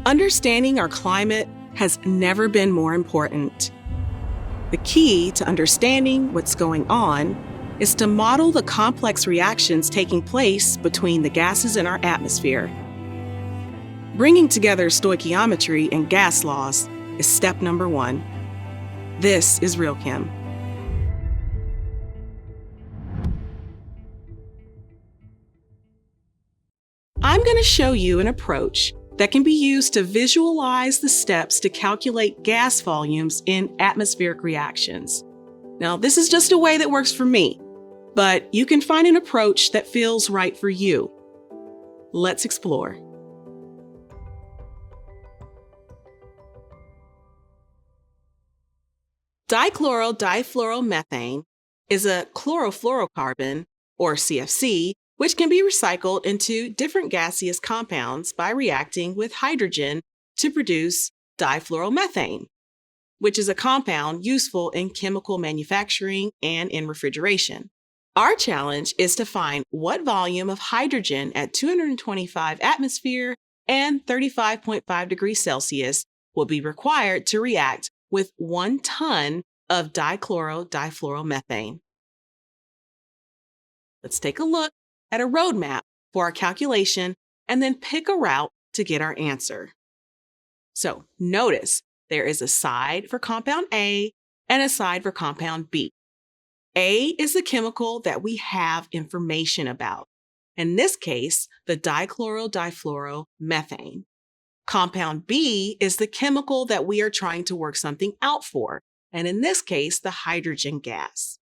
Understanding our climate has never been more important. The key to understanding what's going on is to model the complex reactions taking place between the gases in our atmosphere. Bringing together stoichiometry and gas laws is step number 1. This is Real Chem. I'm going to show you an approach that can be used to visualize the steps to calculate gas volumes in atmospheric reactions. Now, this is just a way that works for me, but you can find an approach that feels right for you. Let's explore. Dichloro-difluoromethane is a chlorofluorocarbon, or CFC, which can be recycled into different gaseous compounds by reacting with hydrogen to produce difluoromethane, which is a compound useful in chemical manufacturing and in refrigeration. Our challenge is to find what volume of hydrogen at 225 atmosphere and 35.5 degrees Celsius will be required to react with 1 ton of dichloro-difluoromethane. Let's take a look at a roadmap for our calculation and then pick a route to get our answer. So notice there is a side for compound A and a side for compound B. A is the chemical that we have information about. In this case, the dichloro-difluoromethane. Compound B is the chemical that we are trying to work something out for, and in this case, the hydrogen gas.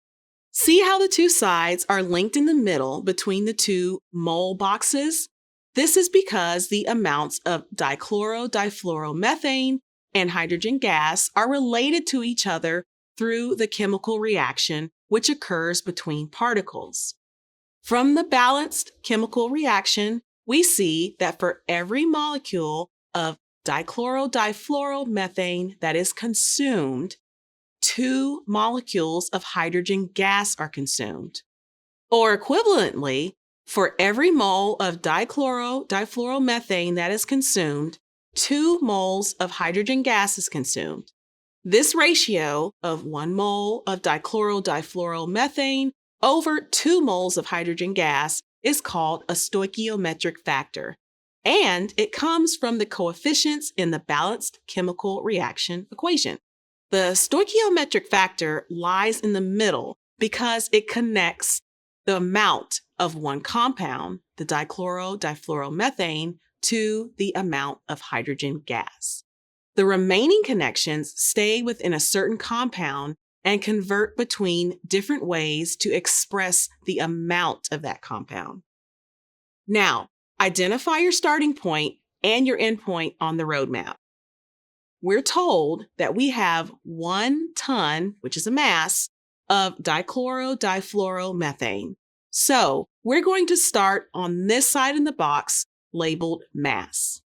See how the two sides are linked in the middle between the two mole boxes? This is because the amounts of dichloro-difluoromethane and hydrogen gas are related to each other through the chemical reaction which occurs between particles. From the balanced chemical reaction, we see that for every molecule of dichloro-difluoromethane that is consumed, 2 molecules of hydrogen gas are consumed. Or equivalently, for every mole of dichloro-difluoromethane that is consumed, 2 moles of hydrogen gas is consumed. This ratio of 1 mole of dichloro-difluoromethane over 2 moles of hydrogen gas is called a stoichiometric factor, and it comes from the coefficients in the balanced chemical reaction equation. The stoichiometric factor lies in the middle because it connects the amount of one compound, the dichloro-difluoromethane, to the amount of hydrogen gas. The remaining connections stay within a certain compound and convert between different ways to express the amount of that compound. Now, identify your starting point and your end point on the roadmap. We're told that we have 1 ton, which is a mass, of dichloro-difluoromethane. So we're going to start on this side in the box labeled mass.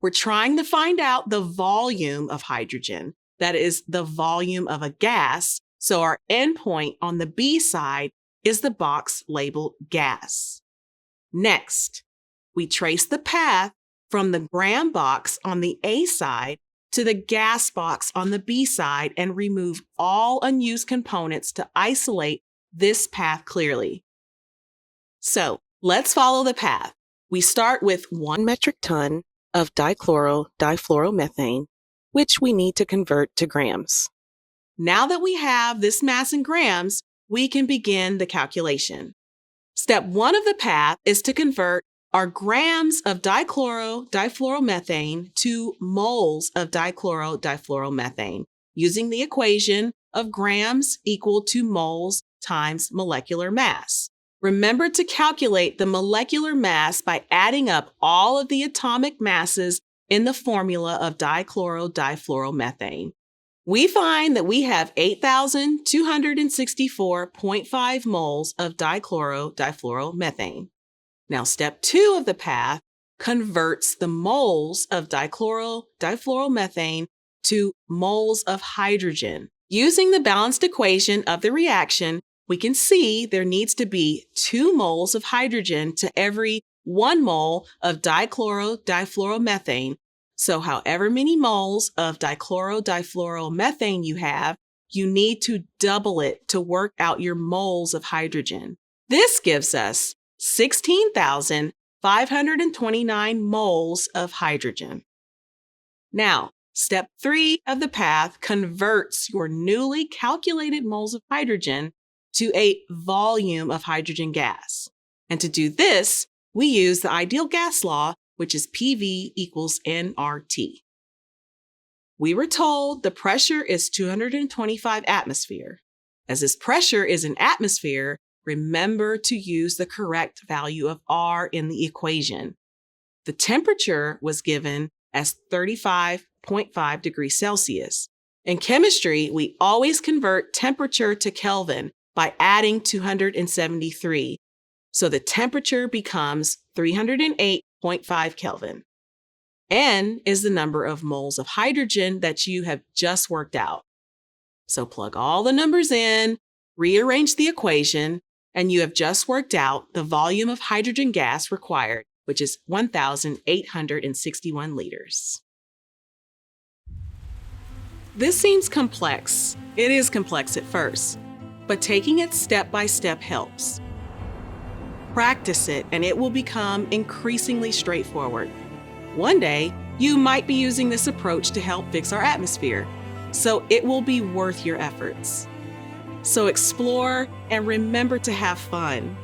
We're trying to find out the volume of hydrogen, that is the volume of a gas. So our endpoint on the B side is the box labeled gas. Next, we trace the path from the gram box on the A side to the gas box on the B side and remove all unused components to isolate this path clearly. So let's follow the path. We start with 1 metric ton of dichloro-difluoromethane, which we need to convert to grams. Now that we have this mass in grams, we can begin the calculation. Step 1 of the path is to convert our grams of dichloro-difluoromethane to moles of dichloro-difluoromethane using the equation of grams equal to moles times molecular mass. Remember to calculate the molecular mass by adding up all of the atomic masses in the formula of dichloro-difluoromethane. We find that we have 8,264.5 moles of dichloro-difluoromethane. Now, step 2 of the path converts the moles of dichloro-difluoromethane to moles of hydrogen. Using the balanced equation of the reaction, we can see there needs to be 2 moles of hydrogen to every 1 mole of dichloro-difluoromethane. So however many moles of dichloro-difluoromethane you have, you need to double it to work out your moles of hydrogen. This gives us 16,529 moles of hydrogen. Now, step 3 of the path converts your newly calculated moles of hydrogen to a volume of hydrogen gas. And to do this, we use the ideal gas law, which is PV equals nRT. We were told the pressure is 225 atmosphere. As this pressure is in atmosphere, remember to use the correct value of R in the equation. The temperature was given as 35.5 degrees Celsius. In chemistry, we always convert temperature to Kelvin by adding 273. So the temperature becomes 308.5 Kelvin. N is the number of moles of hydrogen that you have just worked out. So plug all the numbers in, rearrange the equation, and you have just worked out the volume of hydrogen gas required, which is 1,861 liters. This seems complex. It is complex at first, but taking it step by step helps. Practice it, and it will become increasingly straightforward. One day, you might be using this approach to help fix our atmosphere, so it will be worth your efforts. So explore and remember to have fun.